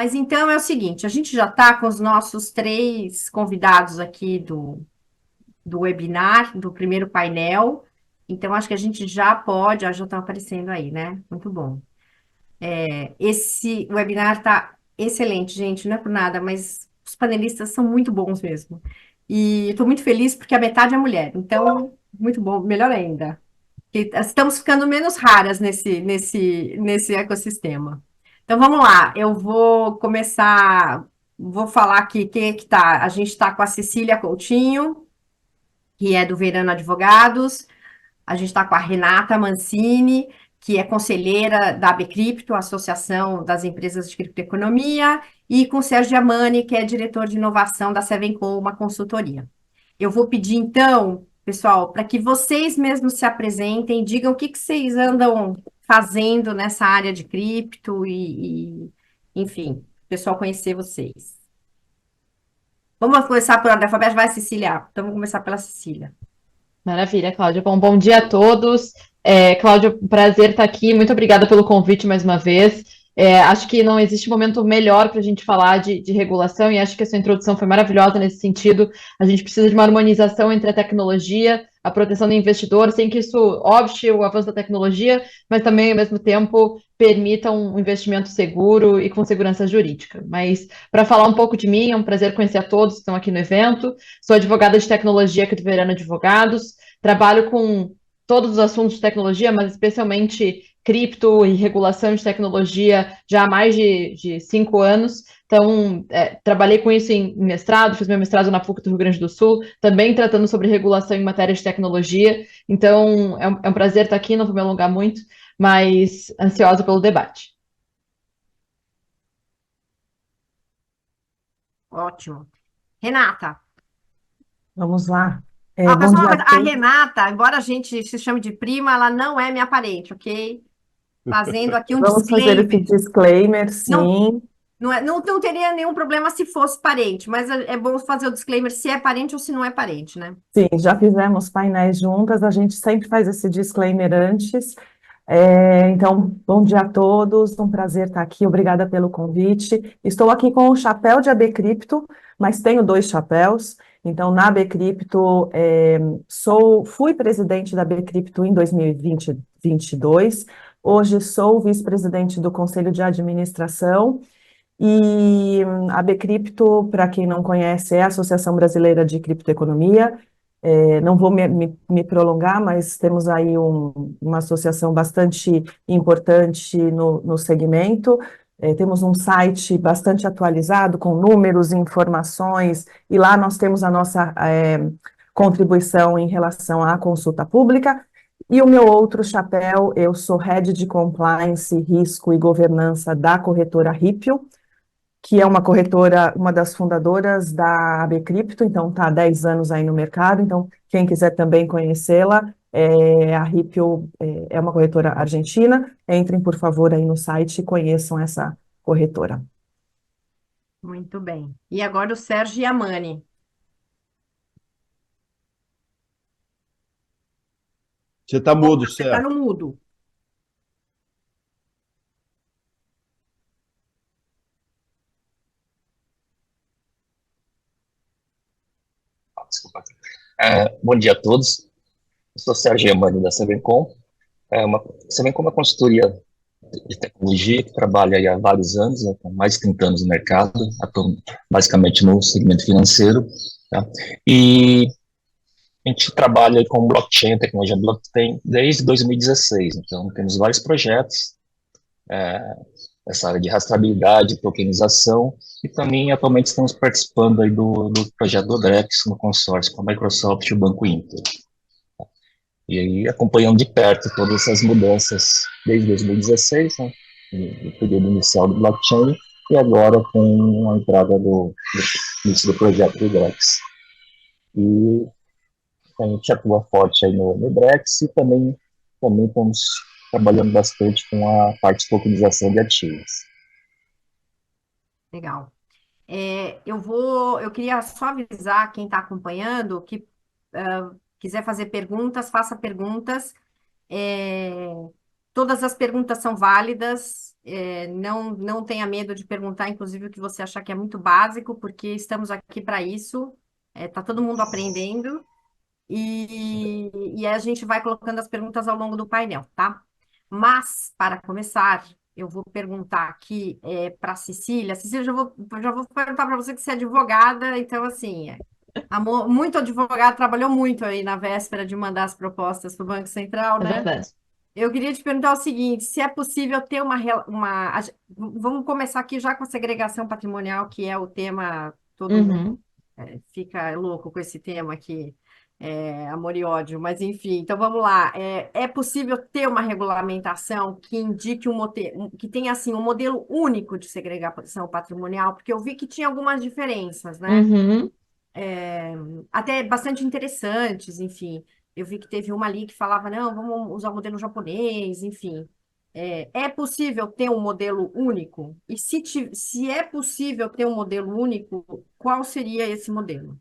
Mas então é o seguinte, a gente já está com os nossos três convidados aqui do webinar, do primeiro painel. Então, acho que a gente já pode, já estão aparecendo aí, né? Muito bom. Esse webinar está excelente, gente, não é por nada, mas os panelistas são muito bons mesmo. E estou muito feliz porque a metade é mulher, então, muito bom, melhor ainda. E estamos ficando menos raras nesse ecossistema. Então vamos lá, eu vou começar, vou falar aqui quem é que tá. A gente está com a Cecília Coutinho, que é do Verano Advogados. A gente está com a Renata Mancini, que é conselheira da ABCripto, Associação das Empresas de Criptoeconomia, e com o Sérgio Amani, que é diretor de inovação da Sevenco, uma consultoria. Eu vou pedir, então, pessoal, para que vocês mesmos se apresentem, digam o que que vocês andam fazendo nessa área de cripto enfim, o pessoal conhecer vocês. Vamos começar por ordem alfabética, vai, Cecília. Então, vamos começar pela Cecília. Maravilha, Cláudia. Bom dia a todos. Cláudia, prazer estar aqui. Muito obrigada pelo convite mais uma vez. Acho que não existe momento melhor para a gente falar de regulação e acho que a sua introdução foi maravilhosa nesse sentido. A gente precisa de uma harmonização entre a tecnologia, a proteção do investidor, sem que isso obste o avanço da tecnologia, mas também, ao mesmo tempo, permita um investimento seguro e com segurança jurídica. Mas, para falar um pouco de mim, é um prazer conhecer a todos que estão aqui no evento. Sou advogada de tecnologia aqui do Verano Advogados, trabalho com todos os assuntos de tecnologia, mas especialmente cripto e regulação de tecnologia já há mais de 5 anos. Então, trabalhei com isso em mestrado, fiz meu mestrado na PUC do Rio Grande do Sul, também tratando sobre regulação em matéria de tecnologia. Então, é um prazer estar aqui, não vou me alongar muito, mas ansiosa pelo debate. Ótimo. Renata. Vamos lá. Bom Só uma dia a coisa, a todos. Renata, embora a gente se chame de prima, ela não é minha parente, ok? Fazendo aqui um Vamos fazer esse disclaimer. disclaimer, Não, sim. não teria nenhum problema se fosse parente, mas é bom fazer o disclaimer se é parente ou se não é parente, né? Sim, já fizemos painéis juntas, a gente sempre faz esse disclaimer antes. Então, bom dia a todos, um prazer estar aqui, obrigada pelo convite. Estou aqui com o chapéu de AB Cripto, mas tenho dois chapéus. Então, na AB Cripto, fui presidente da AB Cripto em 2022, hoje sou vice-presidente do Conselho de Administração. E a Bcrypto, para quem não conhece, é a Associação Brasileira de Criptoeconomia. Não vou me prolongar, mas temos aí uma associação bastante importante no segmento. Temos um site bastante atualizado, com números e informações, e lá nós temos a nossa contribuição em relação à consulta pública. E o meu outro chapéu, eu sou Head de Compliance, Risco e Governança da corretora Ripio, que é uma corretora, uma das fundadoras da AB Cripto, então está há 10 anos aí no mercado, então quem quiser também conhecê-la, a Ripio é uma corretora argentina, entrem por favor aí no site e conheçam essa corretora. Muito bem. E agora o Sérgio Yamani. Você está mudo, Você está Sérgio. no mudo. Desculpa. Bom dia a todos. Eu sou Sérgio Emani da Sevencom. Sevencom é uma consultoria de tecnologia que trabalha aí há vários anos, né, com mais de 30 anos no mercado, basicamente no segmento financeiro. Tá? E a gente trabalha aí com blockchain, tecnologia blockchain, desde 2016. Então, temos vários projetos nessa área de rastreabilidade, tokenização, e também atualmente estamos participando aí do projeto do Drex, no consórcio com a Microsoft e o Banco Inter. E aí acompanhando de perto todas essas mudanças desde 2016, né, no período inicial do blockchain, e agora com a entrada do início do projeto do Drex. E a gente atua forte aí no Drex e também estamos trabalhando bastante com a parte de tokenização de ativos. Legal. Eu queria só avisar quem está acompanhando que quiser fazer perguntas, faça perguntas. É, Todas as perguntas são válidas, não tenha medo de perguntar, inclusive o que você achar que é muito básico, porque estamos aqui para isso, está todo mundo aprendendo, e a gente vai colocando as perguntas ao longo do painel, tá? Mas, para começar, eu vou perguntar aqui para a Cecília. Cecília, já vou perguntar para você que você é advogada, então, assim, muito advogado, trabalhou muito aí na véspera de mandar as propostas para o Banco Central, É né? verdade. Eu queria te perguntar o seguinte, se é possível ter vamos começar aqui já com a segregação patrimonial, que é o tema, todo mundo Uhum. fica louco com esse tema aqui, amor e ódio, mas enfim, então vamos lá. É possível ter uma regulamentação que indique que tenha assim um modelo único de segregação patrimonial, porque eu vi que tinha algumas diferenças, né? Uhum. Até bastante interessantes, enfim. Eu vi que teve uma ali que falava, não, vamos usar o modelo japonês, enfim. É possível ter um modelo único? E se é possível ter um modelo único, qual seria esse modelo?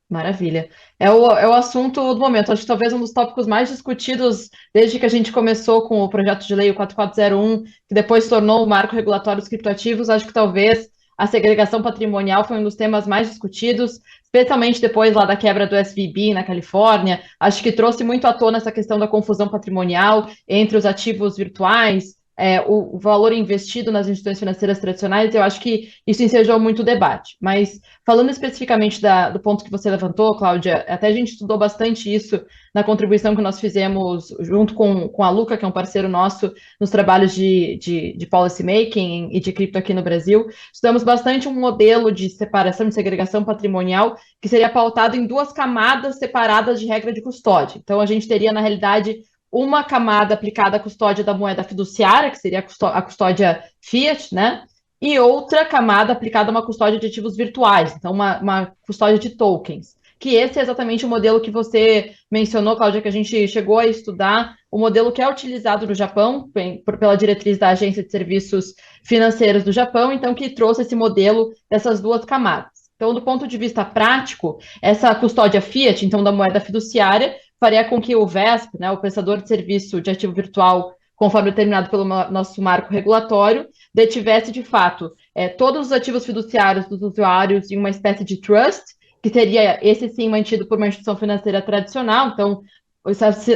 Maravilha. É o assunto do momento. Acho que talvez um dos tópicos mais discutidos desde que a gente começou com o projeto de lei o 4401, que depois se tornou o marco regulatório dos criptoativos. Acho que talvez a segregação patrimonial foi um dos temas mais discutidos, especialmente depois lá da quebra do SVB na Califórnia. Acho que trouxe muito à tona essa questão da confusão patrimonial entre os ativos virtuais, o valor investido nas instituições financeiras tradicionais. Eu acho que isso ensejou muito o debate. Mas falando especificamente do ponto que você levantou, Cláudia, até a gente estudou bastante isso na contribuição que nós fizemos junto com a Luca, que é um parceiro nosso nos trabalhos de policy making e de cripto aqui no Brasil. Estudamos bastante um modelo de separação, de segregação patrimonial, que seria pautado em duas camadas separadas de regra de custódia. Então, a gente teria, na realidade, uma camada aplicada à custódia da moeda fiduciária, que seria a custódia fiat, né? E outra camada aplicada a uma custódia de ativos virtuais, então uma custódia de tokens. Que esse é exatamente o modelo que você mencionou, Cláudia, que a gente chegou a estudar, o modelo que é utilizado no Japão, pela diretriz da Agência de Serviços Financeiros do Japão, então que trouxe esse modelo dessas duas camadas. Então, do ponto de vista prático, essa custódia fiat, então da moeda fiduciária, faria com que o VESP, né, o prestador de serviço de ativo virtual, conforme determinado pelo nosso marco regulatório, detivesse de fato todos os ativos fiduciários dos usuários em uma espécie de trust, que seria esse sim mantido por uma instituição financeira tradicional, então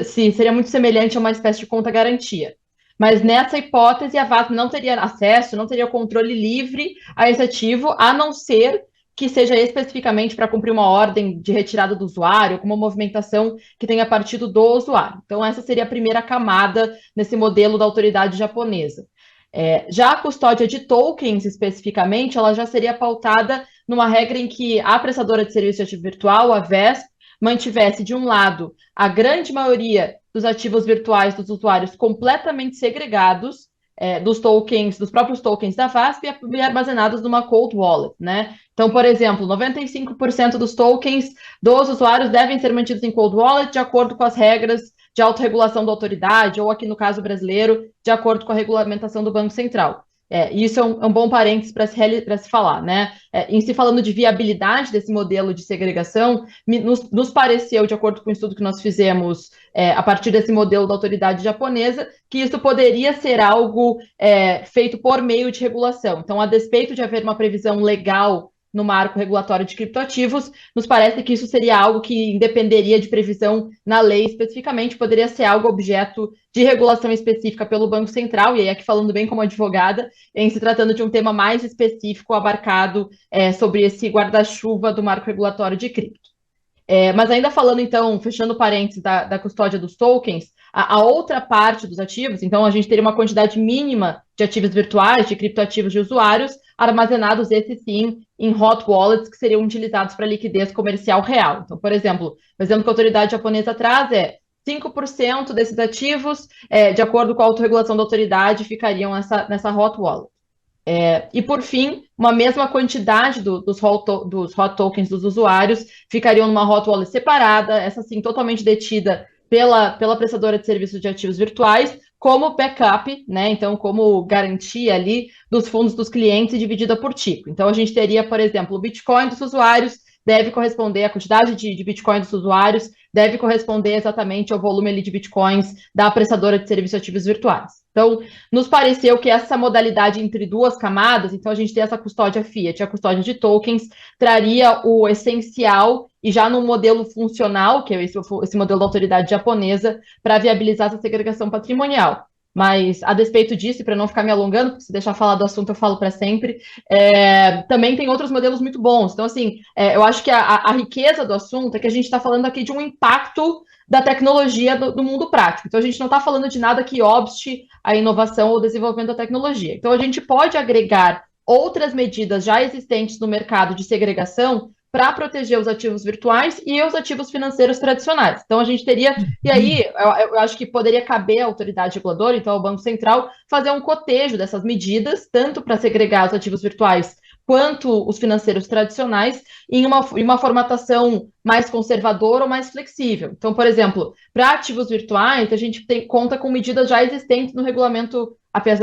seria muito semelhante a uma espécie de conta-garantia. Mas nessa hipótese, a VASP não teria acesso, não teria controle livre a esse ativo, a não ser que seja especificamente para cumprir uma ordem de retirada do usuário, com uma movimentação que tenha partido do usuário. Então, essa seria a primeira camada nesse modelo da autoridade japonesa. Já a custódia de tokens, especificamente, ela já seria pautada numa regra em que a prestadora de serviço de ativo virtual, a VESP, mantivesse, de um lado, a grande maioria dos ativos virtuais dos usuários completamente segregados dos tokens, dos próprios tokens da VASP e armazenados numa cold wallet, né? Então, por exemplo, 95% dos tokens dos usuários devem ser mantidos em cold wallet de acordo com as regras de autorregulação da autoridade, ou aqui no caso brasileiro, de acordo com a regulamentação do Banco Central. Isso é um bom parênteses para se falar, né? Em se falando de viabilidade desse modelo de segregação, nos pareceu, de acordo com o estudo que nós fizemos a partir desse modelo da autoridade japonesa, que isso poderia ser algo feito por meio de regulação. Então, a despeito de haver uma previsão legal no marco regulatório de criptoativos, nos parece que isso seria algo que independeria de previsão na lei especificamente, poderia ser algo objeto de regulação específica pelo Banco Central, e aí aqui falando bem como advogada, em se tratando de um tema mais específico abarcado sobre esse guarda-chuva do marco regulatório de cripto. Mas ainda falando, então, fechando parênteses da custódia dos tokens, a outra parte dos ativos, então a gente teria uma quantidade mínima de ativos virtuais, de criptoativos de usuários, armazenados, esses sim, em hot wallets, que seriam utilizados para liquidez comercial real. Então, por exemplo, o exemplo que a autoridade japonesa traz 5% desses ativos, de acordo com a autorregulação da autoridade, ficariam nessa hot wallet. E, por fim, uma mesma quantidade dos hot tokens dos usuários ficariam numa hot wallet separada, essa sim totalmente detida pela prestadora de serviços de ativos virtuais, como backup, né? Então, como garantia ali dos fundos dos clientes e dividida por tipo. Então, a gente teria, por exemplo, o Bitcoin dos usuários deve corresponder, a quantidade de Bitcoin dos usuários deve corresponder exatamente ao volume ali de bitcoins da prestadora de serviços ativos virtuais. Então, nos pareceu que essa modalidade entre duas camadas, então a gente tem essa custódia fiat, a custódia de tokens, traria o essencial e já no modelo funcional, que é esse modelo da autoridade japonesa, para viabilizar essa segregação patrimonial. Mas, a despeito disso, e para não ficar me alongando, porque se deixar falar do assunto eu falo para sempre, também tem outros modelos muito bons. Então, assim, eu acho que a riqueza do assunto é que a gente está falando aqui de um impacto da tecnologia do mundo prático. Então, a gente não está falando de nada que obste a inovação ou o desenvolvimento da tecnologia. Então, a gente pode agregar outras medidas já existentes no mercado de segregação para proteger os ativos virtuais e os ativos financeiros tradicionais. Então, a gente teria, e aí eu acho que poderia caber à autoridade reguladora, então ao Banco Central, fazer um cotejo dessas medidas, tanto para segregar os ativos virtuais quanto os financeiros tradicionais, em uma formatação mais conservadora ou mais flexível. Então, por exemplo, para ativos virtuais, a gente conta com medidas já existentes no regulamento,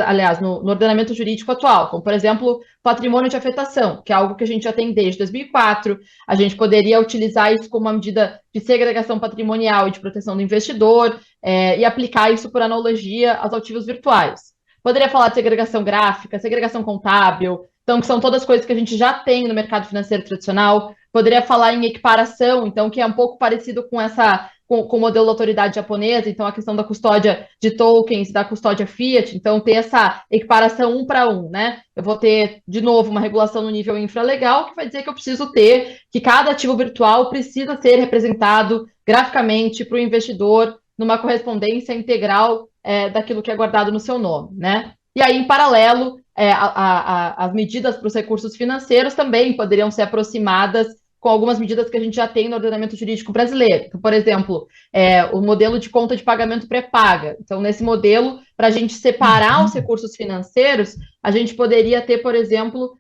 aliás, no ordenamento jurídico atual, como, por exemplo, patrimônio de afetação, que é algo que a gente já tem desde 2004. A gente poderia utilizar isso como uma medida de segregação patrimonial e de proteção do investidor, e aplicar isso por analogia aos ativos virtuais. Poderia falar de segregação gráfica, segregação contábil, então, que são todas coisas que a gente já tem no mercado financeiro tradicional. Poderia falar em equiparação, então, que é um pouco parecido com o modelo da autoridade japonesa, então a questão da custódia de tokens, da custódia fiat, então ter essa equiparação um para um, né? Eu vou ter, de novo, uma regulação no nível infralegal, que vai dizer que eu preciso ter, que cada ativo virtual precisa ser representado graficamente para o investidor numa correspondência integral daquilo que é guardado no seu nome, né? E aí, em paralelo, as medidas para os recursos financeiros também poderiam ser aproximadas com algumas medidas que a gente já tem no ordenamento jurídico brasileiro. Então, por exemplo, o modelo de conta de pagamento pré-paga. Então, nesse modelo, para a gente separar os recursos financeiros, a gente poderia ter, por exemplo,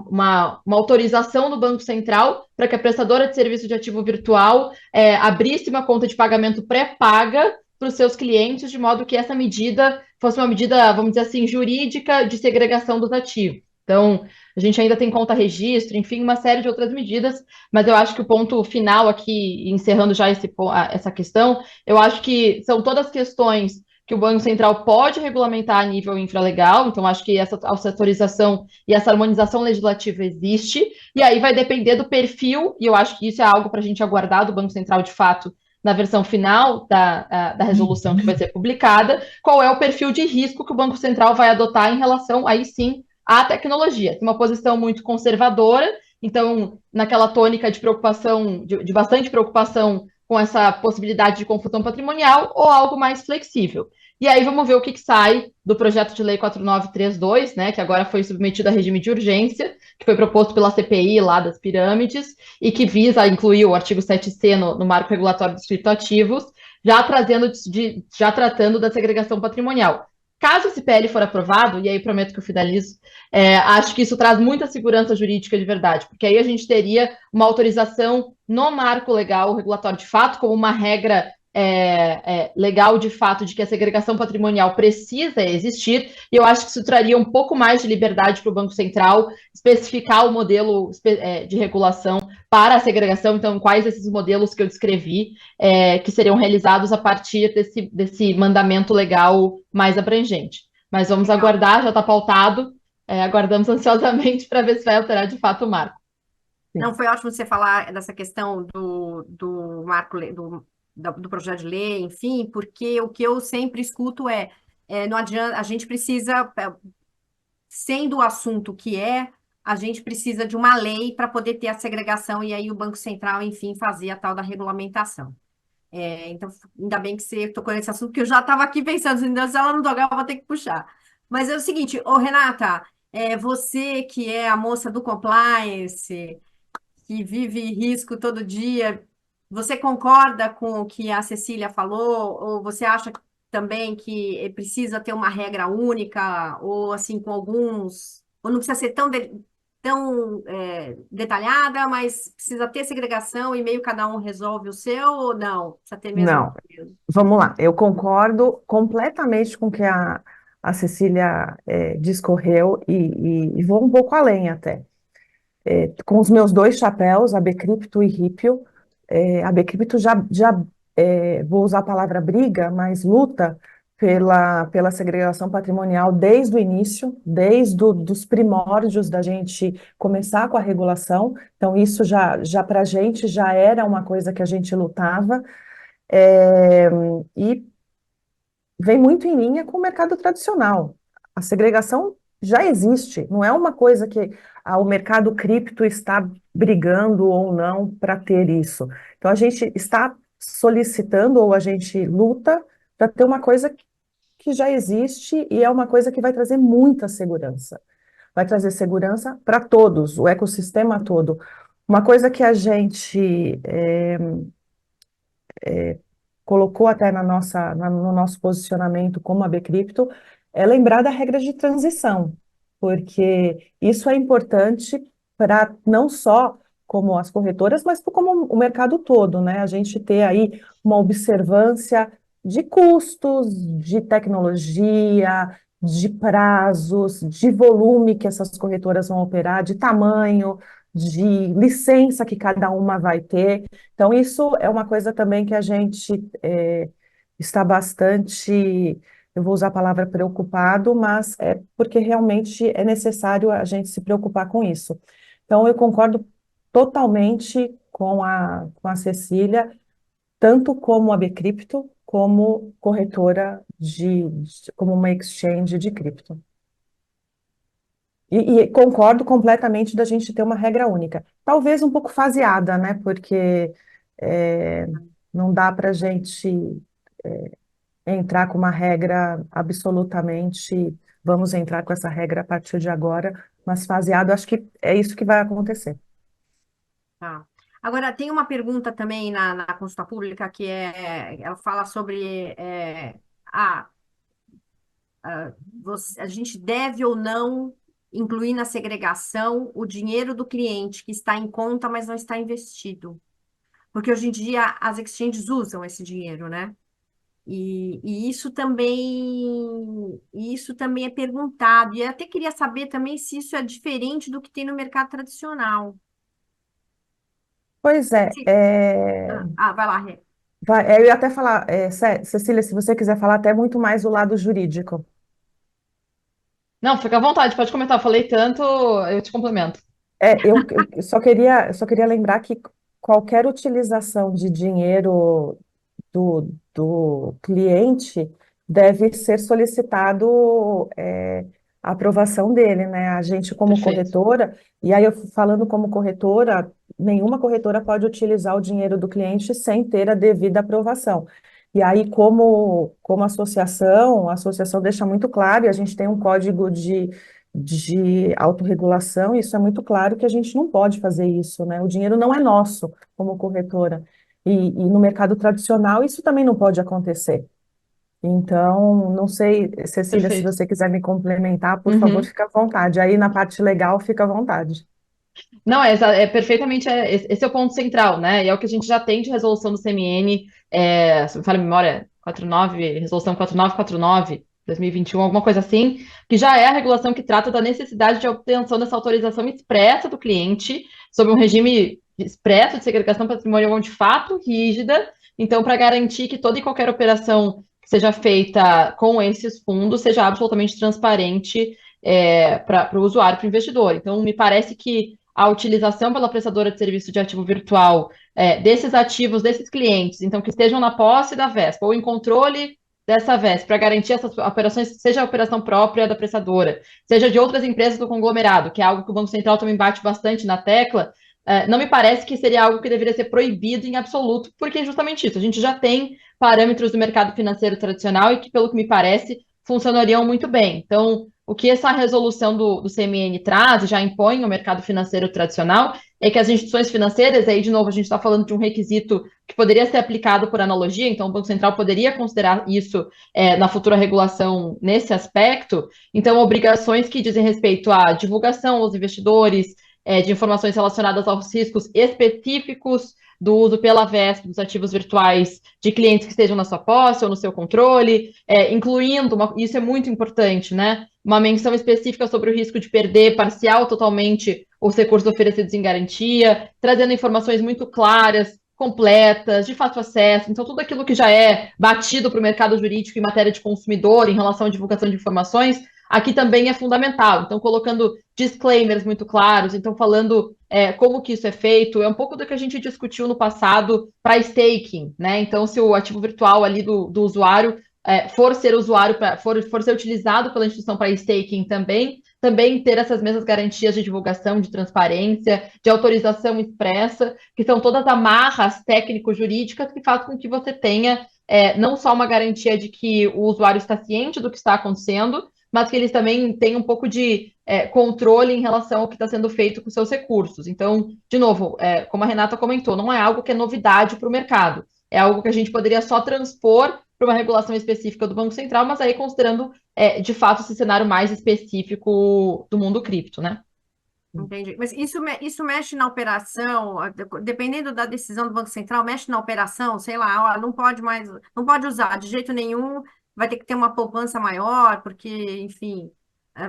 uma autorização do Banco Central para que a prestadora de serviço de ativo virtual abrisse uma conta de pagamento pré-paga para os seus clientes, de modo que essa medida fosse uma medida, vamos dizer assim, jurídica de segregação dos ativos. Então, a gente ainda tem conta-registro, enfim, uma série de outras medidas, mas eu acho que o ponto final aqui, encerrando já essa questão, eu acho que são todas questões que o Banco Central pode regulamentar a nível infralegal, então acho que essa autorização e essa harmonização legislativa existe, e aí vai depender do perfil, e eu acho que isso é algo para a gente aguardar do Banco Central de fato, na versão final da resolução que vai ser publicada, qual é o perfil de risco que o Banco Central vai adotar em relação, aí sim, à tecnologia. Tem uma posição muito conservadora, então, naquela tônica de preocupação, de bastante preocupação com essa possibilidade de confusão patrimonial, ou algo mais flexível. E aí vamos ver o que sai do projeto de lei 4932, né, que agora foi submetido a regime de urgência, que foi proposto pela CPI lá das pirâmides, e que visa incluir o artigo 7C no marco regulatório dos criptoativos, já tratando da segregação patrimonial. Caso esse PL for aprovado, e aí prometo que eu finalizo, acho que isso traz muita segurança jurídica de verdade, porque aí a gente teria uma autorização no marco legal, regulatório de fato, como uma regra legal de fato de que a segregação patrimonial precisa existir, e eu acho que isso traria um pouco mais de liberdade para o Banco Central especificar o modelo de regulação para a segregação, então quais esses modelos que eu descrevi que seriam realizados a partir desse mandamento legal mais abrangente. Mas vamos aguardar, já está pautado, aguardamos ansiosamente para ver se vai alterar de fato o marco. Não, foi ótimo você falar dessa questão do marco, do projeto de lei, enfim, porque o que eu sempre escuto não adianta, a gente precisa, sendo o assunto que a gente precisa de uma lei para poder ter a segregação e aí o Banco Central, enfim, fazer a tal da regulamentação. Então, ainda bem que você tocou nesse assunto, porque eu já estava aqui pensando, se ela não tocar, eu vou ter que puxar. Mas é o seguinte, ô Renata, você que é a moça do compliance, que vive risco todo dia, você concorda com o que a Cecília falou? Ou você acha também que precisa ter uma regra única, ou assim, com alguns, ou não precisa ser tão detalhada, mas precisa ter segregação e meio cada um resolve o seu, ou não? Precisa ter mesmo. Não, vamos lá. Eu concordo completamente com o que a Cecília discorreu e vou um pouco além até. Com os meus dois chapéus, a Bcrypto e Ripio, A Bcrypto vou usar a palavra briga, mas luta pela segregação patrimonial desde o início, dos primórdios da gente começar com a regulação. Então, isso já para a gente já era uma coisa que a gente lutava, é, e vem muito em linha com o mercado tradicional. A segregação já existe, não é uma coisa que o mercado cripto está brigando ou não para ter isso. Então, a gente está solicitando ou a gente luta para ter uma coisa que já existe e é uma coisa que vai trazer muita segurança. Vai trazer segurança para todos, o ecossistema todo. Uma coisa que a gente colocou até no nosso posicionamento como a Bcrypto, é lembrar da regra de transição, porque isso é importante para não só como as corretoras, mas como o mercado todo, né? A gente ter aí uma observância de custos, de tecnologia, de prazos, de volume que essas corretoras vão operar, de tamanho, de licença que cada uma vai ter. Então, isso é uma coisa também que a gente está bastante, eu vou usar a palavra preocupado, mas é porque realmente é necessário a gente se preocupar com isso. Então, eu concordo totalmente com a Cecília, tanto como a Bcrypto, como corretora como uma exchange de cripto. E concordo completamente da gente ter uma regra única. Talvez um pouco faseada, né? Porque é, não dá para a gente entrar com uma regra absolutamente. Vamos entrar com essa regra a partir de agora, mas faseado, acho que é isso que vai acontecer. Tá. Agora, tem uma pergunta também na consulta pública ela fala sobre a, a gente deve ou não incluir na segregação o dinheiro do cliente que está em conta, mas não está investido. Porque hoje em dia as exchanges usam esse dinheiro, né? E isso também é perguntado. E eu até queria saber também se isso é diferente do que tem no mercado tradicional. Pois é, Sim. Vai lá, Rê. eu ia até falar, Cecília, se você quiser falar até muito mais do lado jurídico. Não, fica à vontade, pode comentar. Eu falei tanto, eu te complemento. Eu só queria lembrar que qualquer utilização de dinheiro do cliente deve ser solicitado a aprovação dele, né? A gente, como Perfeito. corretora, e aí eu falando como corretora, nenhuma corretora pode utilizar o dinheiro do cliente sem ter a devida aprovação. E aí, como associação, a associação deixa muito claro, e a gente tem um código de autorregulação, e isso é muito claro que a gente não pode fazer isso, né? O dinheiro não é nosso como corretora. E no mercado tradicional isso também não pode acontecer. Então, não sei, Cecília, se Perfeito. você quiser me complementar, por favor, Uhum. fica à vontade. Aí na parte legal, fica à vontade. Não, perfeitamente, esse é o ponto central, né? E é o que a gente já tem de resolução do CMN, se me falha a memória, 49, resolução 4949, 2021, alguma coisa assim, que já é a regulação que trata da necessidade de obtenção dessa autorização expressa do cliente sobre um regime expresso de segregação patrimonial de fato rígida, então, para garantir que toda e qualquer operação que seja feita com esses fundos seja absolutamente transparente para o usuário, para o investidor. Então, me parece que a utilização pela prestadora de serviço de ativo virtual desses ativos, desses clientes, então que estejam na posse da VESP ou em controle dessa VESP, para garantir essas operações, seja a operação própria da prestadora, seja de outras empresas do conglomerado, que é algo que o Banco Central também bate bastante na tecla, não me parece que seria algo que deveria ser proibido em absoluto, porque é justamente isso. A gente já tem parâmetros do mercado financeiro tradicional e que, pelo que me parece, funcionariam muito bem. Então, o que essa resolução do CMN traz, e já impõe no mercado financeiro tradicional, é que as instituições financeiras, aí de novo a gente está falando de um requisito que poderia ser aplicado por analogia, então o Banco Central poderia considerar isso na futura regulação nesse aspecto, então obrigações que dizem respeito à divulgação aos investidores, de informações relacionadas aos riscos específicos do uso pela VESP dos ativos virtuais de clientes que estejam na sua posse ou no seu controle, incluindo, isso é muito importante, né? Uma menção específica sobre o risco de perder parcial ou totalmente os recursos oferecidos em garantia, trazendo informações muito claras completas, de fácil acesso. Então, tudo aquilo que já é batido para o mercado jurídico em matéria de consumidor, em relação à divulgação de informações, aqui também é fundamental. Então, colocando disclaimers muito claros, então falando como que isso é feito, é um pouco do que a gente discutiu no passado para staking, né? Então, se o ativo virtual ali do usuário for ser usuário, for ser utilizado pela instituição para staking também ter essas mesmas garantias de divulgação, de transparência, de autorização expressa, que são todas amarras técnico-jurídicas que fazem com que você tenha não só uma garantia de que o usuário está ciente do que está acontecendo, mas que eles também têm um pouco de controle em relação ao que está sendo feito com seus recursos. Então, de novo, como a Renata comentou, não é algo que é novidade para o mercado, é algo que a gente poderia só transpor para uma regulação específica do Banco Central, mas aí considerando, de fato, esse cenário mais específico do mundo cripto, né? Entendi. Mas isso mexe na operação, dependendo da decisão do Banco Central, mexe na operação, sei lá, ó, não pode mais, não pode usar de jeito nenhum, vai ter que ter uma poupança maior, porque, enfim,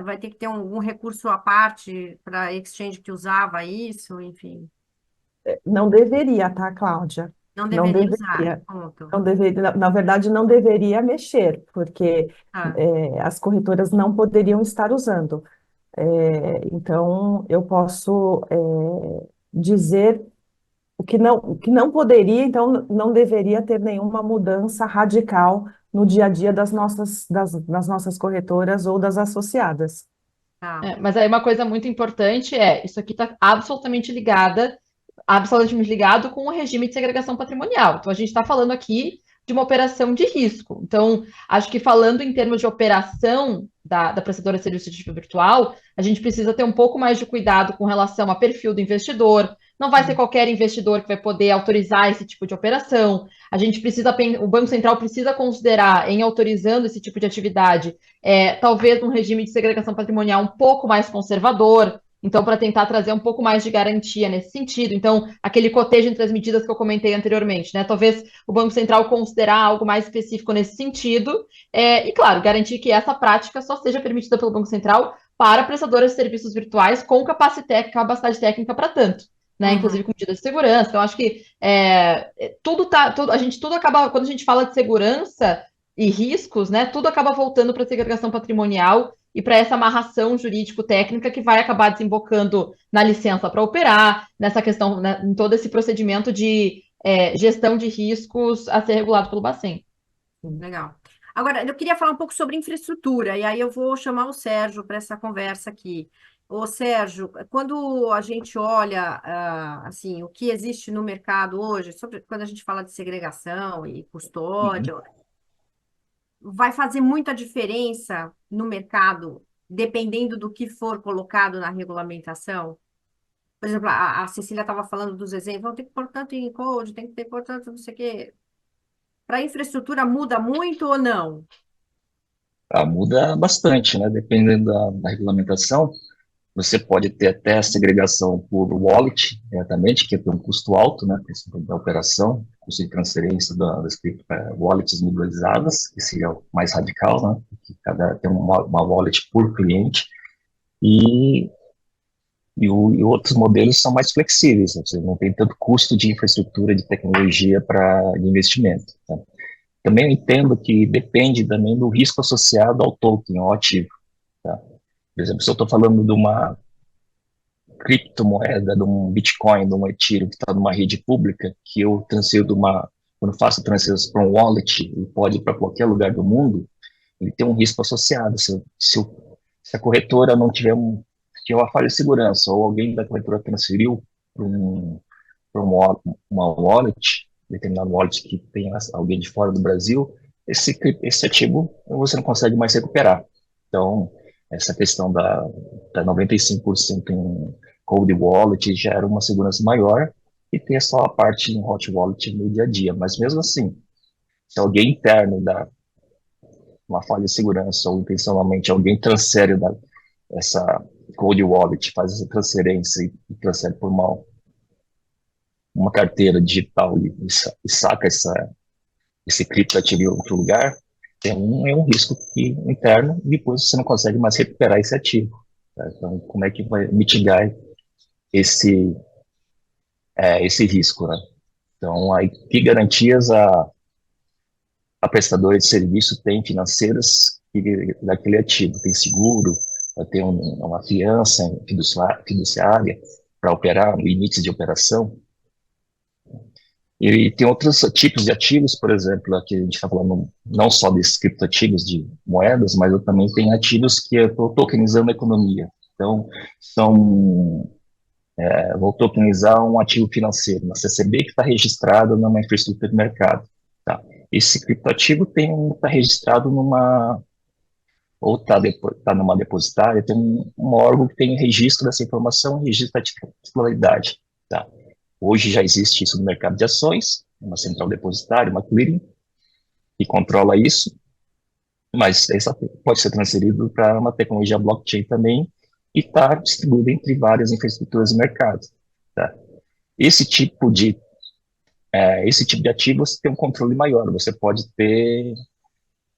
vai ter que ter um recurso à parte para a exchange que usava isso, enfim, Não deveria, tá, Cláudia? não Não deveria usar, deveria. ponto. Não deveria, na verdade, não deveria mexer, porque Ah, as corretoras não poderiam estar usando. Então, eu posso dizer o que não poderia, então não deveria ter nenhuma mudança radical no dia a dia das nossas corretoras ou das associadas. tá. Mas aí uma coisa muito importante isso aqui está absolutamente ligado com o regime de segregação patrimonial. Então, a gente está falando aqui de uma operação de risco. Então, acho que falando em termos de operação da prestadora de serviço de ativo virtual, a gente precisa ter um pouco mais de cuidado com relação a perfil do investidor. Não vai ser qualquer investidor que vai poder autorizar esse tipo de operação. O Banco Central precisa considerar, em autorizando esse tipo de atividade, talvez um regime de segregação patrimonial um pouco mais conservador, então, para tentar trazer um pouco mais de garantia nesse sentido. Então, aquele cotejo entre as medidas que eu comentei anteriormente, né? Talvez o Banco Central considerar algo mais específico nesse sentido, e, claro, garantir que essa prática só seja permitida pelo Banco Central para prestadoras de serviços virtuais com capacidade técnica para tanto. Né, Uhum. inclusive com medidas de segurança. Então, acho que tudo acaba, quando a gente fala de segurança e riscos, né, tudo acaba voltando para a segregação patrimonial e para essa amarração jurídico-técnica que vai acabar desembocando na licença para operar, nessa questão, né, em todo esse procedimento de gestão de riscos a ser regulado pelo Bacen. Legal. Agora, eu queria falar um pouco sobre infraestrutura, e aí eu vou chamar o Sérgio para essa conversa aqui. Ô, Sérgio, quando a gente olha, assim, o que existe no mercado hoje, quando a gente fala de segregação e Uhum. custódia, vai fazer muita diferença no mercado, dependendo do que for colocado na regulamentação? Por exemplo, a Cecília estava falando dos exemplos, tem que pôr tanto em code, tem que ter, portanto, não sei o quê. Para a infraestrutura muda muito ou não? Muda bastante, né? Dependendo da regulamentação, você pode ter até a segregação por wallet diretamente, que tem um custo alto, né? Por da operação, custo de transferência das wallets mobilizadas, que seria o mais radical, né? Que tem uma wallet por cliente. E e outros modelos são mais flexíveis, né? Você não tem tanto custo de infraestrutura, de tecnologia de investimento. Tá? Também eu entendo que depende também do risco associado ao token, ao ativo. Tá? Por exemplo, se eu estou falando de uma criptomoeda, de um Bitcoin, de um Ethereum que está numa rede pública, que eu transfiro quando faço transferência para um wallet, e pode ir para qualquer lugar do mundo, ele tem um risco associado. Se a corretora não tiver se tiver uma falha de segurança, ou alguém da corretora transferiu para uma wallet, determinado wallet que tem alguém de fora do Brasil, esse ativo você não consegue mais recuperar. Então, essa questão da 95% em cold wallet gera uma segurança maior e tem só a parte em hot wallet no dia a dia. Mas mesmo assim, se alguém interno dá uma falha de segurança ou intencionalmente alguém transfere essa cold wallet, faz essa transferência e transfere por uma carteira digital e saca esse criptoativo em outro lugar, é um risco interno e depois você não consegue mais recuperar esse ativo. Tá? Então, como é que vai mitigar esse risco, né? Então, aí, que garantias a prestadora de serviço tem financeiras daquele ativo? Tem seguro, tem uma fiança fiduciária para operar, limites de operação. E tem outros tipos de ativos, por exemplo, aqui a gente está falando não só desses criptoativos de moedas, mas eu também tenho ativos que eu estou tokenizando a economia. Então, vou tokenizar um ativo financeiro, uma CCB que está registrado numa infraestrutura de mercado. Tá? Esse criptoativo está registrado ou está numa depositária, tem um órgão que tem registro dessa informação, registro da titularidade. Tá? Hoje já existe isso no mercado de ações, uma central depositária, uma clearing, que controla isso, mas essa pode ser transferido para uma tecnologia blockchain também e está distribuído entre várias infraestruturas de mercado. Tá? Esse tipo de ativo você tem um controle maior. Você pode ter,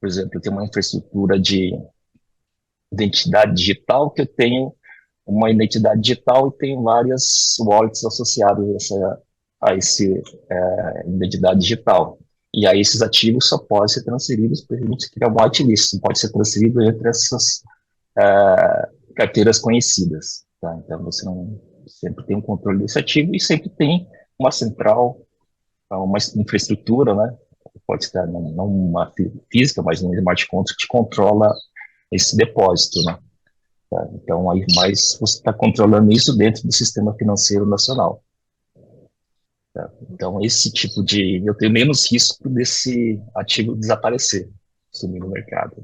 por exemplo, ter uma infraestrutura de identidade digital que eu tenho uma identidade digital e tenho várias wallets associadas a esse identidade digital. E aí esses ativos só podem ser transferidos para a gente criar um whitelist, não pode ser transferido entre essas carteiras conhecidas. Tá? Então você não sempre tem um controle desse ativo e sempre tem uma central, uma infraestrutura, né? Pode estar não uma física, mas um smart contract que controla esse depósito, né? Tá? Então, aí mais você está controlando isso dentro do sistema financeiro nacional. Tá? Então, eu tenho menos risco desse ativo desaparecer, sumir no mercado.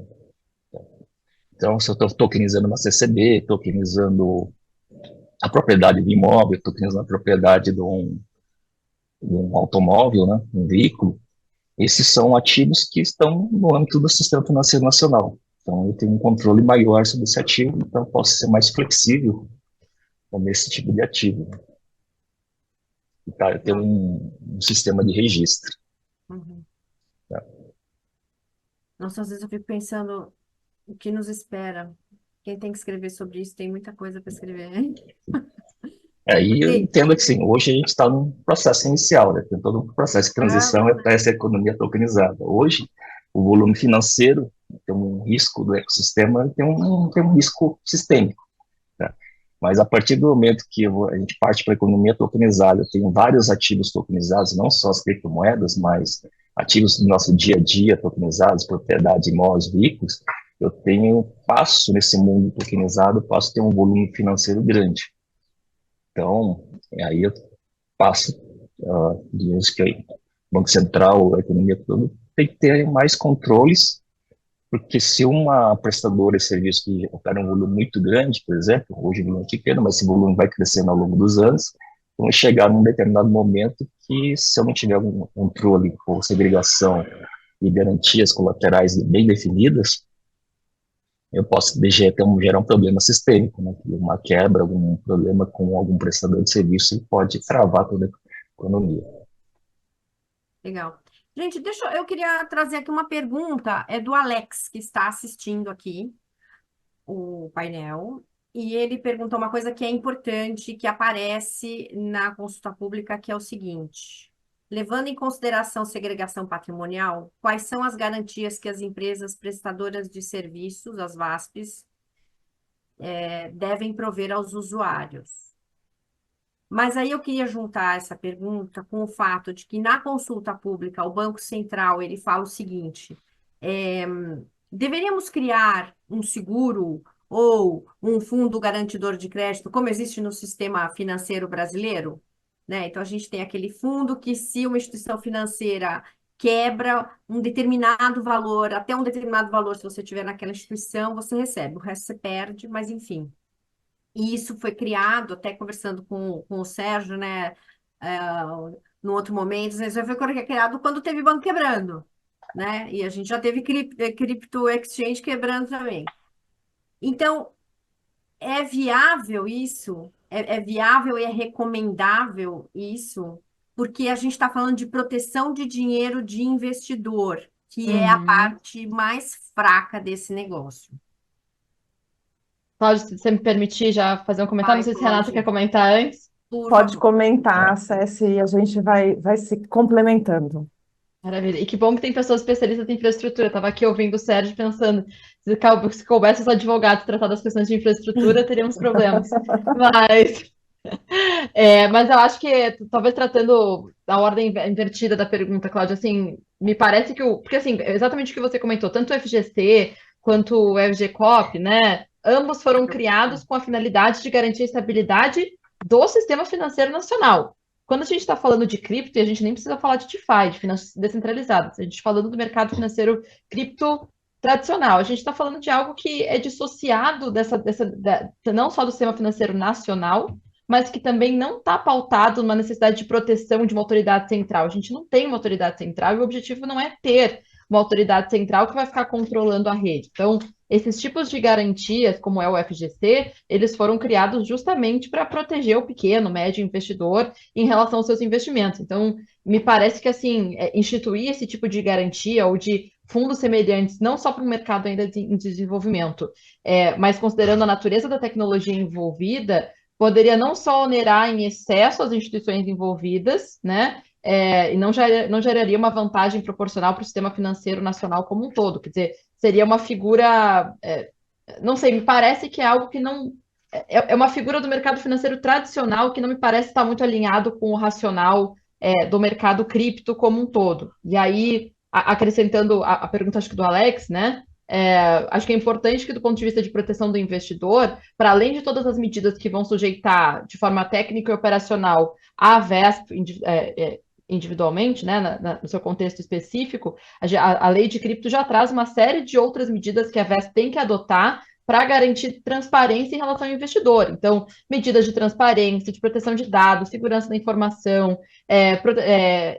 Tá? Então, se eu estou tokenizando uma CCB, tokenizando a propriedade do imóvel, tokenizando a propriedade de um automóvel, né, um veículo, esses são ativos que estão no âmbito do sistema financeiro nacional. Então, eu tenho um controle maior sobre esse ativo, então eu posso ser mais flexível nesse tipo de ativo. Tá, eu tenho um sistema de registro. Uhum. Tá? Nossa, às vezes eu fico pensando o que nos espera. Quem tem que escrever sobre isso tem muita coisa para escrever. Aí eu Porque, entendo que, sim, hoje a gente está num processo inicial, né? Tem todo um processo de transição não, até essa economia tokenizada. Hoje, o volume financeiro tem um risco do ecossistema, tem um risco sistêmico. Tá? Mas a partir do momento que a gente parte para a economia tokenizada, eu tenho vários ativos tokenizados, não só as criptomoedas, mas ativos do nosso dia a dia tokenizados, propriedade, imóveis, veículos, passo nesse mundo tokenizado, passo a ter um volume financeiro grande. Então, aí eu passo, digamos que o Banco Central, a economia toda, tem que ter mais controles, porque se uma prestadora de serviço que opera um volume muito grande, por exemplo, hoje o volume é pequeno, mas esse volume vai crescendo ao longo dos anos, vão chegar num determinado momento que, se eu não tiver um controle ou segregação e garantias colaterais bem definidas, eu posso gerar um problema sistêmico, né? Uma quebra, algum problema com algum prestador de serviço e pode travar toda a economia. legal. Gente, eu queria trazer aqui uma pergunta, é do Alex, que está assistindo aqui o painel, e ele perguntou uma coisa que é importante, que aparece na consulta pública, que é o seguinte: levando em consideração segregação patrimonial, quais são as garantias que as empresas prestadoras de serviços, as VASPs, devem prover aos usuários? Mas aí eu queria juntar essa pergunta com o fato de que na consulta pública o Banco Central ele fala o seguinte: é, deveríamos criar um seguro ou um fundo garantidor de crédito, como existe no sistema financeiro brasileiro, né? Então a gente tem aquele fundo que, se uma instituição financeira quebra um determinado valor, até um determinado valor, se você tiver naquela instituição, você recebe, o resto você perde, mas enfim. E isso foi criado, até conversando com o Sérgio, né, é, no outro momento, isso foi criado quando teve banco quebrando, né? E a gente já teve cripto exchange quebrando também. Então, é viável isso? É viável e é recomendável isso? Porque a gente está falando de proteção de dinheiro de investidor, que é a Uhum. parte mais fraca desse negócio. Cláudio, se você me permitir já fazer um comentário, não Vai, sei se a Renata quer Cláudia. comentar antes. Por Pode favor. comentar, Ceci, e a gente vai se complementando. Maravilha. E que bom que tem pessoas especialistas em infraestrutura. Estava aqui ouvindo o Sérgio pensando, se coubesse os advogados tratar das questões de infraestrutura, teríamos problemas. Mas, mas eu acho que, talvez tratando a ordem invertida da pergunta, Cláudia, assim, me parece que Porque, assim, exatamente o que você comentou, tanto o FGC quanto o FGCOP, né? Ambos foram criados com a finalidade de garantir a estabilidade do sistema financeiro nacional. Quando a gente está falando de cripto, e a gente nem precisa falar de DeFi, de finanças descentralizadas, a gente está falando do mercado financeiro cripto tradicional. A gente está falando de algo que é dissociado não só do sistema financeiro nacional, mas que também não está pautado numa necessidade de proteção de uma autoridade central. A gente não tem uma autoridade central e o objetivo não é ter uma autoridade central que vai ficar controlando a rede. Então, esses tipos de garantias, como é o FGC, eles foram criados justamente para proteger o pequeno, médio investidor em relação aos seus investimentos. Então, me parece que, assim, instituir esse tipo de garantia ou de fundos semelhantes, não só para o mercado ainda em desenvolvimento, mas considerando a natureza da tecnologia envolvida, poderia não só onerar em excesso as instituições envolvidas, né? E não geraria uma vantagem proporcional para o sistema financeiro nacional como um todo. Quer dizer, seria uma figura, não sei, me parece que é algo que não. É uma figura do mercado financeiro tradicional que não me parece estar muito alinhado com o racional do mercado cripto como um todo. E aí, acrescentando a pergunta, acho que do Alex, né? Acho que é importante que, do ponto de vista de proteção do investidor, para além de todas as medidas que vão sujeitar de forma técnica e operacional a VESP individualmente, né, no seu contexto específico, a lei de cripto já traz uma série de outras medidas que a VESP tem que adotar para garantir transparência em relação ao investidor. Então, medidas de transparência, de proteção de dados, segurança da informação,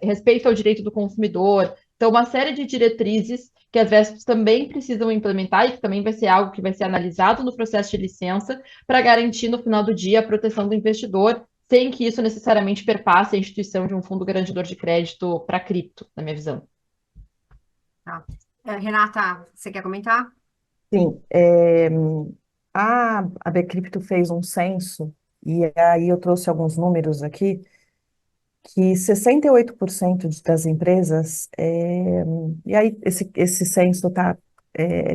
respeito ao direito do consumidor. Então, uma série de diretrizes que as VESPs também precisam implementar e que também vai ser algo que vai ser analisado no processo de licença para garantir, no final do dia, a proteção do investidor, sem que isso necessariamente perpasse a instituição de um fundo garantidor de crédito para cripto, na minha visão. Tá. Renata, você quer comentar? Sim, a Bcrypto fez um censo, e aí eu trouxe alguns números aqui, que 68% das empresas, e aí esse censo está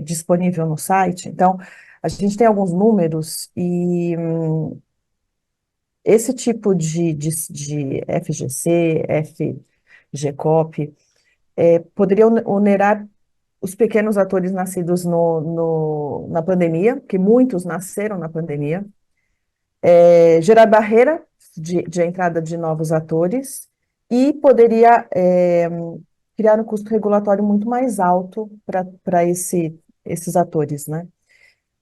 disponível no site, então a gente tem alguns números, e esse tipo de FGC, FGCOP, poderia onerar os pequenos atores nascidos na pandemia, que muitos nasceram na pandemia, gerar barreira de entrada de novos atores e poderia criar um custo regulatório muito mais alto para esses atores, né?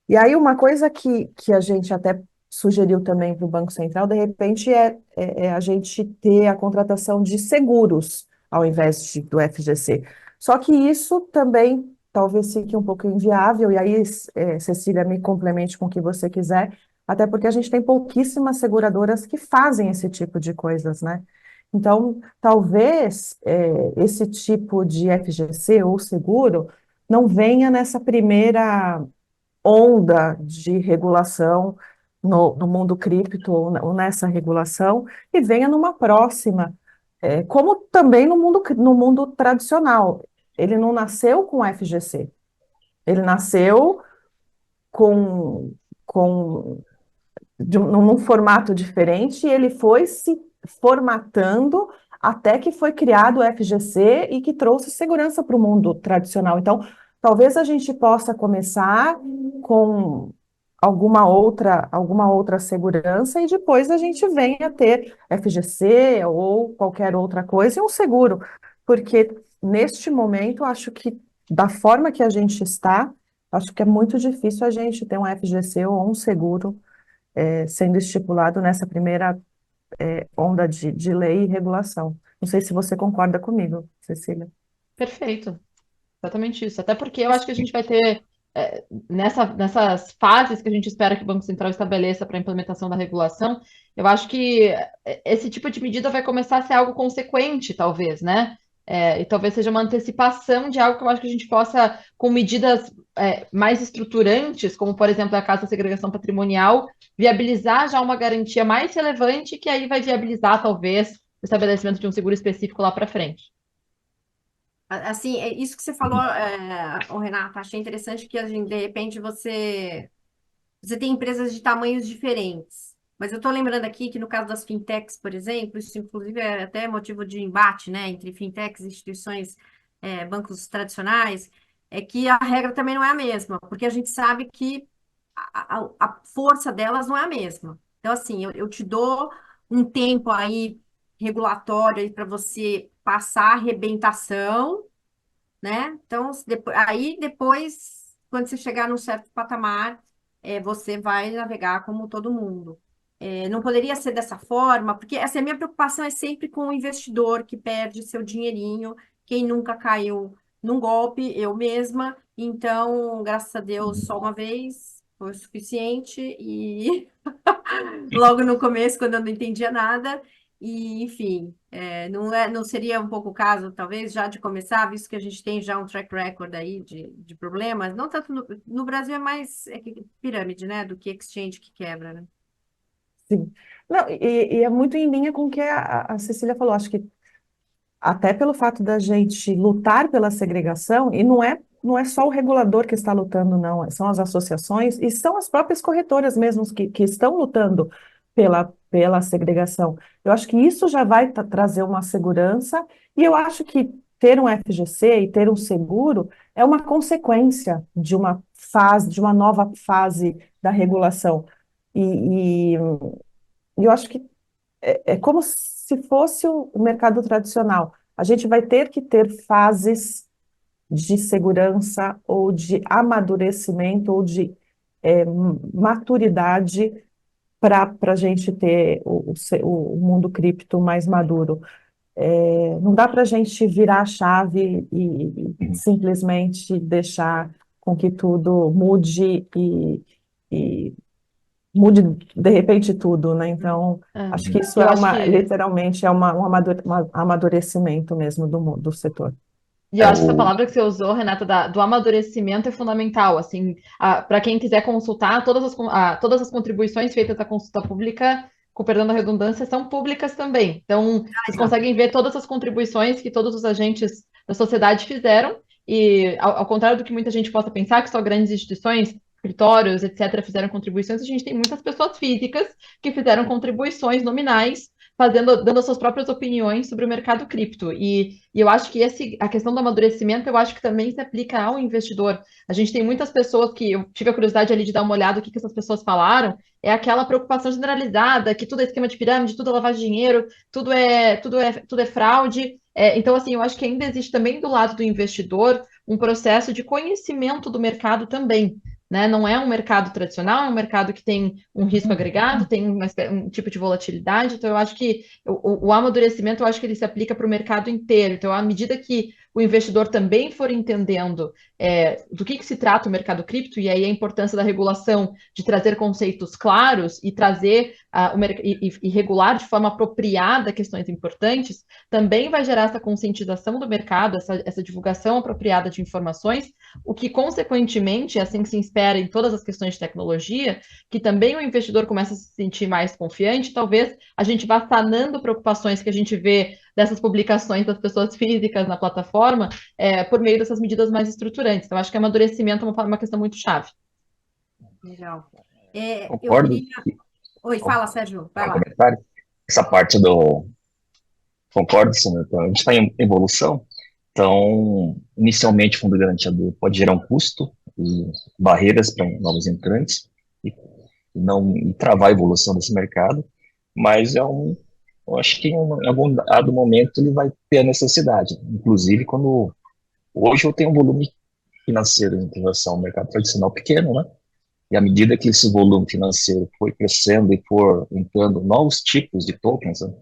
E aí uma coisa que a gente até sugeriu também para o Banco Central, de repente, é a gente ter a contratação de seguros ao invés do FGC. Só que isso também talvez fique um pouco inviável, e aí, Cecília, me complemente com o que você quiser, até porque a gente tem pouquíssimas seguradoras que fazem esse tipo de coisas, né? Então, talvez esse tipo de FGC ou seguro não venha nessa primeira onda de regulação no mundo cripto ou nessa regulação e venha numa próxima, como também no mundo tradicional. Ele não nasceu com FGC, ele nasceu com, com num formato diferente e ele foi se formatando até que foi criado o FGC e que trouxe segurança para o mundo tradicional. Então, talvez a gente possa começar com alguma outra segurança e depois a gente venha ter FGC ou qualquer outra coisa e um seguro, porque neste momento acho que da forma que a gente está, acho que é muito difícil a gente ter um FGC ou um seguro sendo estipulado nessa primeira onda de lei e regulação. Não sei se você concorda comigo, Cecília. Perfeito, exatamente isso. Até porque eu acho que a gente vai ter, nessas fases que a gente espera que o Banco Central estabeleça para a implementação da regulação, eu acho que esse tipo de medida vai começar a ser algo consequente, talvez, né? E talvez seja uma antecipação de algo que eu acho que a gente possa, com medidas mais estruturantes, como por exemplo a Casa da Segregação Patrimonial, viabilizar já uma garantia mais relevante que aí vai viabilizar talvez o estabelecimento de um seguro específico lá para frente. Assim, é isso que você falou, ô Renata, achei interessante que, assim, de repente, você tem empresas de tamanhos diferentes. Mas eu estou lembrando aqui que no caso das fintechs, por exemplo, isso inclusive é até motivo de embate, né, entre fintechs e instituições, bancos tradicionais, é que a regra também não é a mesma, porque a gente sabe que a força delas não é a mesma. Então, assim, eu te dou um tempo aí regulatório para você passar a arrebentação, né? Então, aí depois, quando você chegar num certo patamar, você vai navegar como todo mundo. Não poderia ser dessa forma, porque essa a minha preocupação é sempre com o investidor que perde seu dinheirinho, quem nunca caiu num golpe, eu mesma. Então, graças a Deus, só uma vez foi o suficiente e logo no começo, quando eu não entendia nada. E, enfim, não seria um pouco o caso, talvez, já de começar, visto que a gente tem já um track record aí de problemas, não tanto no Brasil é mais pirâmide, né, do que exchange que quebra, né? Sim. Não, e é muito em linha com o que a Cecília falou. Acho que até pelo fato da gente lutar pela segregação, e não é só o regulador que está lutando, não, são as associações e são as próprias corretoras mesmo que estão lutando pela segregação. Eu acho que isso já vai trazer uma segurança, e eu acho que ter um FGC e ter um seguro é uma consequência de uma fase, de uma nova fase da regulação. E eu acho que é como se fosse o mercado tradicional. A gente vai ter que ter fases de segurança ou de amadurecimento ou de maturidade para a gente ter o mundo cripto mais maduro. Não dá para a gente virar a chave e Uhum. simplesmente deixar com que tudo mude e mude de repente tudo, né? Então, É. acho que isso Eu é acho que literalmente um amadurecimento mesmo do setor. E eu É acho que essa o, palavra que você usou, Renata, do amadurecimento é fundamental. Assim, para quem quiser consultar, todas as contribuições feitas à consulta pública, com perdão da redundância, são públicas também. Então, vocês Legal. conseguem ver todas as contribuições que todos os agentes da sociedade fizeram. E, ao contrário do que muita gente possa pensar, que só grandes instituições, escritórios, etc., fizeram contribuições, a gente tem muitas pessoas físicas que fizeram contribuições nominais, dando as suas próprias opiniões sobre o mercado cripto. E eu acho que a questão do amadurecimento, eu acho que também se aplica ao investidor. A gente tem muitas pessoas que eu tive a curiosidade ali de dar uma olhada no que essas pessoas falaram, é aquela preocupação generalizada, que tudo é esquema de pirâmide, tudo é lavagem de dinheiro, tudo é fraude. Então, assim, eu acho que ainda existe também do lado do investidor um processo de conhecimento do mercado também. Né? Não é um mercado tradicional, é um mercado que tem um risco agregado, tem um tipo de volatilidade. Então, eu acho que o amadurecimento, eu acho que ele se aplica para o mercado inteiro. Então, à medida que o investidor também for entendendo do que se trata o mercado cripto, e aí a importância da regulação de trazer conceitos claros e trazer e regular de forma apropriada questões importantes, também vai gerar essa conscientização do mercado, essa divulgação apropriada de informações, o que, consequentemente, é assim que se espera em todas as questões de tecnologia, que também o investidor começa a se sentir mais confiante, talvez a gente vá sanando preocupações que a gente vê dessas publicações das pessoas físicas na plataforma, por meio dessas medidas mais estruturantes. Então, acho que amadurecimento é uma questão muito chave. Legal. Eu concordo. queria. Oi, fala, Sérgio, vai Um lá. comentário. Essa parte do. Concordo, sim. Então, a gente está em evolução. Então, inicialmente, o fundo garantido pode gerar um custo e barreiras para novos entrantes e não e travar a evolução desse mercado, mas eu acho que em algum dado momento ele vai ter a necessidade. Inclusive, quando hoje eu tenho um volume financeiro em relação ao mercado tradicional pequeno, né? E à medida que esse volume financeiro for crescendo e for entrando novos tipos de tokens, né?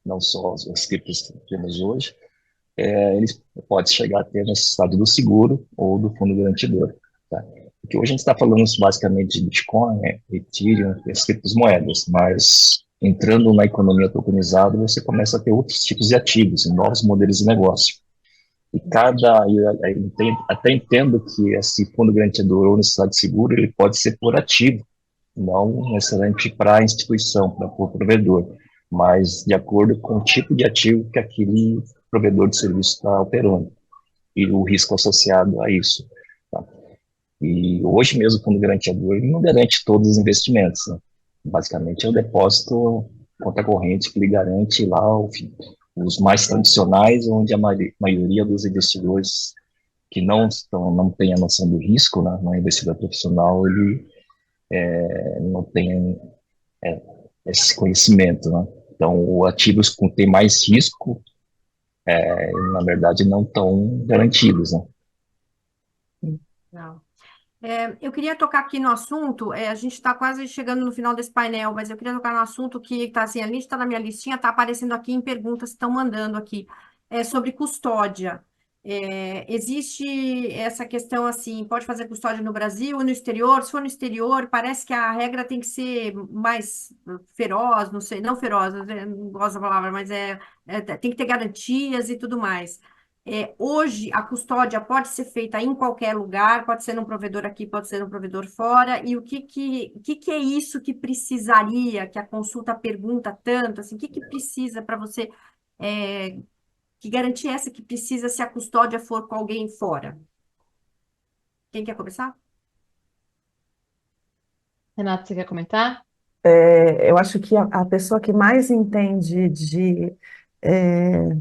Não só os criptos que temos hoje, eles podem chegar a ter a necessidade do seguro ou do fundo garantidor. Tá? Porque hoje a gente está falando basicamente de Bitcoin, Ethereum, as criptomoedas, mas entrando na economia tokenizada, você começa a ter outros tipos de ativos, novos modelos de negócio. E até entendo que esse fundo garantidor ou necessidade de seguro, ele pode ser por ativo, não necessariamente para a instituição, para o provedor, mas de acordo com o tipo de ativo que aquele provedor de serviço está operando e o risco associado a isso. Tá? E hoje mesmo o fundo garantidor ele não garante todos os investimentos, né? Basicamente é o depósito conta corrente que lhe garante lá os mais tradicionais, onde a maioria dos investidores que não tem a noção do risco, né, não é investidor profissional, ele não tem esse conhecimento, né? Então, ativos com tem mais risco, na verdade, não estão garantidos, né? Não. Eu queria tocar aqui no assunto, a gente está quase chegando no final desse painel, mas eu queria tocar no assunto que está assim, a lista na minha listinha, está aparecendo aqui em perguntas que estão mandando aqui, sobre custódia. Existe essa questão assim, pode fazer custódia no Brasil e no exterior? Se for no exterior, parece que a regra tem que ser mais feroz, não sei, não feroz, eu não gosto da palavra, mas tem que ter garantias e tudo mais. Hoje, a custódia pode ser feita em qualquer lugar, pode ser num provedor aqui, pode ser num provedor fora, e o que é isso que precisaria, que a consulta pergunta tanto, assim, o que precisa para você, que garantia é essa que precisa se a custódia for com alguém fora? Quem quer começar? Renato, você quer comentar? Eu acho que a pessoa que mais entende é,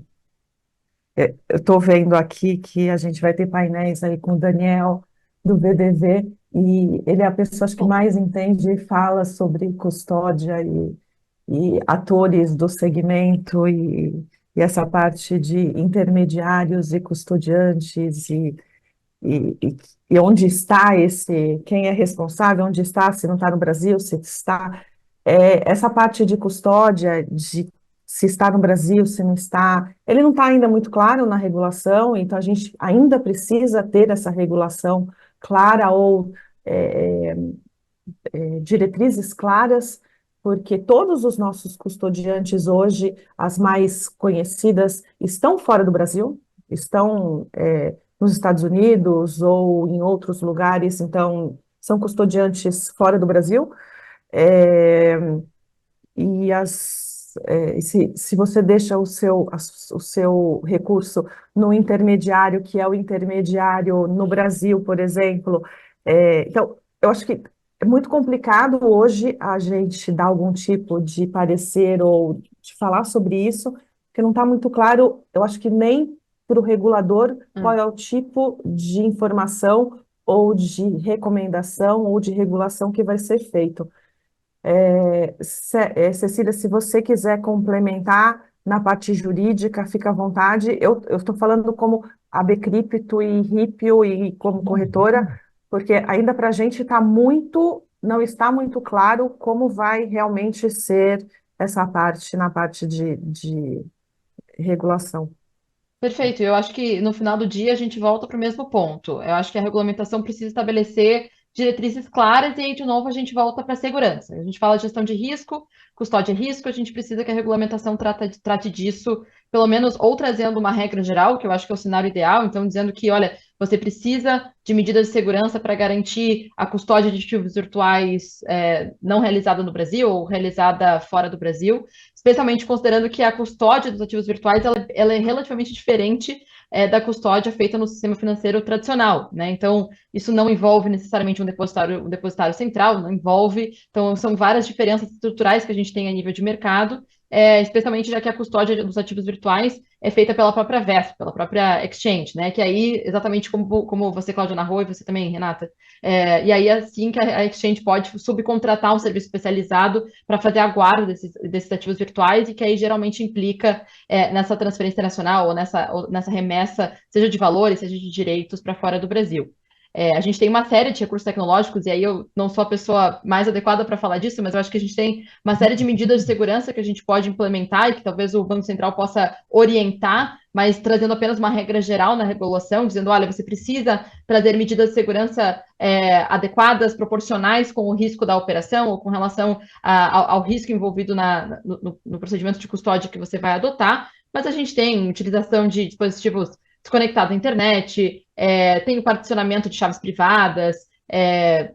eu estou vendo aqui que a gente vai ter painéis aí com o Daniel do VDV, e ele é a pessoa acho que mais entende e fala sobre custódia e atores do segmento e essa parte de intermediários e custodiantes e, e, e onde está quem é responsável, onde está, se não está no Brasil, se está. Essa parte de custódia, de se está no Brasil, se não está, ele não está ainda muito claro na regulação, então a gente ainda precisa ter essa regulação clara ou é, diretrizes claras, porque todos os nossos custodiantes hoje, as mais conhecidas, estão fora do Brasil, estão nos Estados Unidos ou em outros lugares, então são custodiantes fora do Brasil. É, se você deixa o seu recurso no intermediário, que é o intermediário no Brasil, por exemplo, então, eu acho que é muito complicado hoje a gente dar algum tipo de parecer ou de falar sobre isso, porque não está muito claro, eu acho que nem para o regulador qual é o tipo de informação ou de recomendação ou de regulação que vai ser feito. Cecília, se você quiser complementar na parte jurídica, fica à vontade. Eu estou falando como ABCripto e Ripio e como corretora, porque ainda para a gente não está muito claro como vai realmente ser essa parte na parte de regulação. Perfeito. Eu acho que no final do dia a gente volta para o mesmo ponto. Eu acho que a regulamentação precisa estabelecer diretrizes claras e aí, de novo, a gente volta para a segurança. A gente fala de gestão de risco, custódia de risco, a gente precisa que a regulamentação trate disso, pelo menos, ou trazendo uma regra geral, que eu acho que é o cenário ideal, então dizendo que, olha, você precisa de medidas de segurança para garantir a custódia de ativos virtuais não realizada no Brasil ou realizada fora do Brasil, especialmente considerando que a custódia dos ativos virtuais ela é relativamente diferente da custódia feita no sistema financeiro tradicional, né? Então, isso não envolve necessariamente um depositário central, não envolve. Então, são várias diferenças estruturais que a gente tem a nível de mercado, especialmente já que a custódia dos ativos virtuais é feita pela própria VESP, pela própria exchange, né? Que aí, exatamente como você, Cláudia, narrou, e você também, Renata, e aí assim que a exchange pode subcontratar um serviço especializado para fazer a guarda desses ativos virtuais e que aí geralmente implica nessa transferência internacional ou nessa remessa, seja de valores, seja de direitos para fora do Brasil. A gente tem uma série de recursos tecnológicos, e aí eu não sou a pessoa mais adequada para falar disso, mas eu acho que a gente tem uma série de medidas de segurança que a gente pode implementar e que talvez o Banco Central possa orientar, mas trazendo apenas uma regra geral na regulação, dizendo, olha, você precisa trazer medidas de segurança adequadas, proporcionais com o risco da operação ou com relação ao risco envolvido no procedimento de custódia que você vai adotar, mas a gente tem utilização de dispositivos conectados à internet, tem o particionamento de chaves privadas,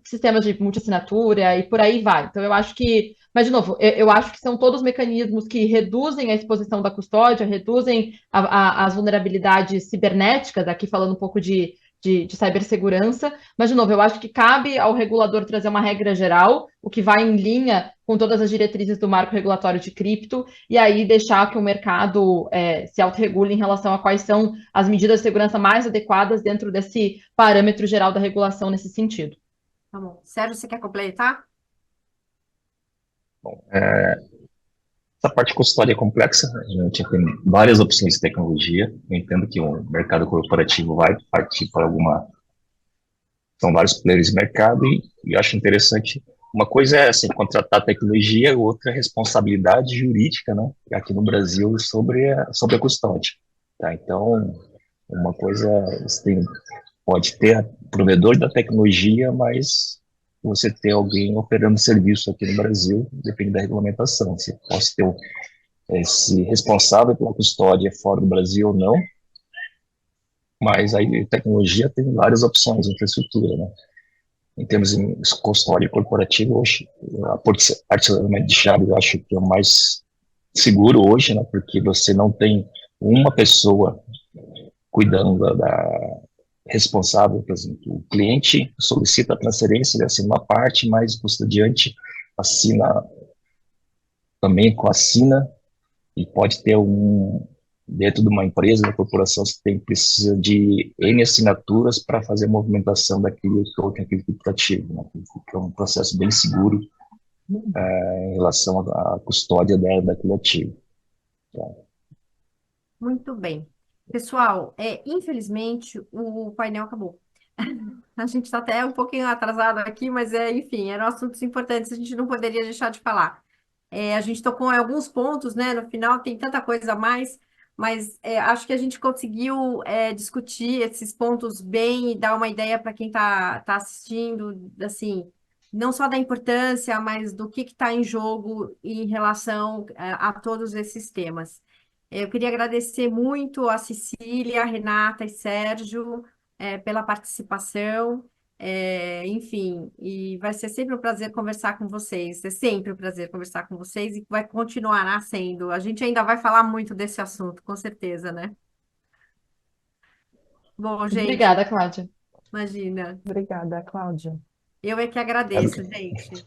sistemas de multiassinatura e por aí vai. Então, eu acho que, mas, de novo, eu acho que são todos mecanismos que reduzem a exposição da custódia, reduzem as vulnerabilidades cibernéticas, aqui falando um pouco de cibersegurança, mas, de novo, eu acho que cabe ao regulador trazer uma regra geral, o que vai em linha com todas as diretrizes do marco regulatório de cripto, e aí deixar que o mercado se autorregule em relação a quais são as medidas de segurança mais adequadas dentro desse parâmetro geral da regulação nesse sentido. Tá bom. Sérgio, você quer completar? Bom, essa parte de custódia é complexa, a gente tem várias opções de tecnologia. Eu entendo que o mercado corporativo vai partir para alguma. São vários players de mercado e eu acho interessante. Uma coisa é assim, contratar tecnologia, outra é responsabilidade jurídica, né? Aqui no Brasil sobre a custódia. Tá? Então, uma coisa você pode ter provedor da tecnologia, mas você ter alguém operando serviço aqui no Brasil, depende da regulamentação. Você pode ter esse responsável pela custódia fora do Brasil ou não, mas aí tecnologia tem várias opções, infraestrutura, né? Em termos de custódia corporativa, hoje, a parcelamento de chave eu acho que é o mais seguro hoje, né? Porque você não tem uma pessoa cuidando da responsável, por exemplo, o cliente solicita a transferência, ele assina uma parte, mas o custodiante assina também assina e pode ter dentro de uma empresa, uma corporação, precisa de N assinaturas para fazer a movimentação daquele token, aquele criptativo, né? Que é um processo bem seguro em relação à custódia daquele ativo. Tá? Muito bem. Pessoal, infelizmente o painel acabou. A gente está até um pouquinho atrasado aqui, mas enfim, eram assuntos importantes, a gente não poderia deixar de falar. A gente tocou em alguns pontos, né? No final tem tanta coisa a mais, mas acho que a gente conseguiu discutir esses pontos bem e dar uma ideia para quem está assistindo, assim, não só da importância, mas do que está em jogo em relação a todos esses temas. Eu queria agradecer muito a Cecília, a Renata e Sérgio pela participação. Enfim, e vai ser sempre um prazer conversar com vocês. É sempre um prazer conversar com vocês e vai continuar sendo. A gente ainda vai falar muito desse assunto, com certeza, né? Bom, Muito gente, obrigada, Cláudia. imagina. Obrigada, Cláudia. Eu é que agradeço, gente.